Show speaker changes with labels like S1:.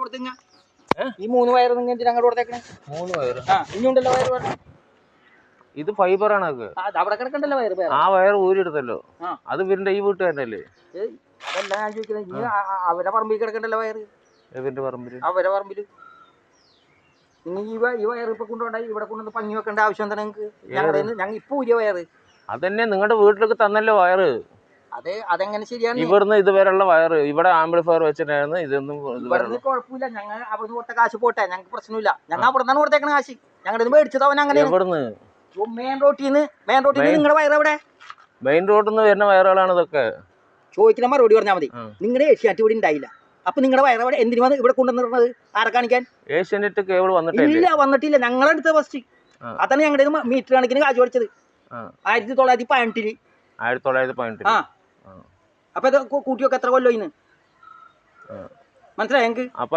S1: കൊടുത്തിങ്ങ ഈ 3 വയർ നിങ്ങൾ എന്തിനാ അങ്ങോട്ട് കൊടുത്തേക്കണേ?
S2: 3 വയറ്.
S1: ഇനിയുണ്ടല്ലോ വയർ പറഞ്ഞു.
S2: ഇത് ഫൈബറാണ് അത്.
S1: അവിടെ കിടക്കണ്ടല്ലോ വയർ.
S2: ആ വയർ ഊരിയെടുത്തല്ലോ. അത് ഇവരുടെ ഈ വീട്ടുകാരനല്ലേ?
S1: അതല്ല ഞാൻ ചോദിക്കുന്നത്. ഇനി അവരെ പറമ്പിൽ കിടക്കണ്ടല്ലോ വയർ.
S2: ഇവരുടെ പറമ്പില്?
S1: അവരെ പറമ്പില്. ഇനി ഈ വയർ ഇപ്പൊ കൊണ്ടുപോയി ഇവിടെ കൊണ്ടുവന്ന് പങ്ങി വെക്കേണ്ട ആവശ്യം എന്താ നിങ്ങൾക്ക്? ഞങ്ങൾ ഇപ്പൊ ഊരിയ വയർ
S2: അതന്നെ നിങ്ങളുടെ വീട്ടിലേക്ക് തന്നല്ലോ വയറ്.
S1: അതെങ്ങനെ ശരിയാണ്?
S2: ഇവിടുന്ന് ഇതുവരെയുള്ള വയറ് ഇവിടെ ആംപ്ലിഫയർ വെച്ചിട്ടായിരുന്നു. ഇതൊന്നും
S1: കുഴപ്പമില്ല. ഞങ്ങൾ അവിടുന്ന് കൊടുത്ത കാശ് പോട്ടെ, ഞങ്ങൾക്ക് പ്രശ്നമില്ല. ഞങ്ങൾ അവിടെ നിന്നാണ് കൊടുത്തേക്കണ കാശ്. ഞങ്ങളുടെ മേടിച്ചത് അവൻ അങ്ങനെ.
S2: എവിടുന്ന്?
S1: മെയിൻ റോട്ടിൽ നിന്ന് നിങ്ങളുടെ വയർ എവിടെ?
S2: മെയിൻ റോഡിൽ നിന്ന് വരുന്ന വയറുകളാണ് ഇതൊക്കെ.
S1: ചോദിക്കുന്ന മറുപടി പറഞ്ഞാൽ മതി. നിങ്ങളുടെ ഏഷ്യാനെറ്റ് ഇവിടെ ഉണ്ടായില്ല. അപ്പൊ നിങ്ങളുടെ വയർ എവിടെ? എന്തിനു വന്ന് ഇവിടെ കൊണ്ടുവന്നിരുന്നത്? ആരെ കാണിക്കാൻ?
S2: ഏഷ്യാനെറ്റ് കേബിൾ
S1: വന്നിട്ടില്ല. ഞങ്ങളെടുത്ത ഫസ്റ്റ്. അതാണ് ഞങ്ങളുടെ മീറ്റർ കണക്കിന് കാശ് മേടിച്ചത് 1918.
S2: 1918.
S1: അപ്പൊ ഇത് കൂട്ടിയൊക്കെ എത്ര കൊല്ലോ ഇന്ന് മനസ്സിലായി ഞങ്ങൾക്ക്?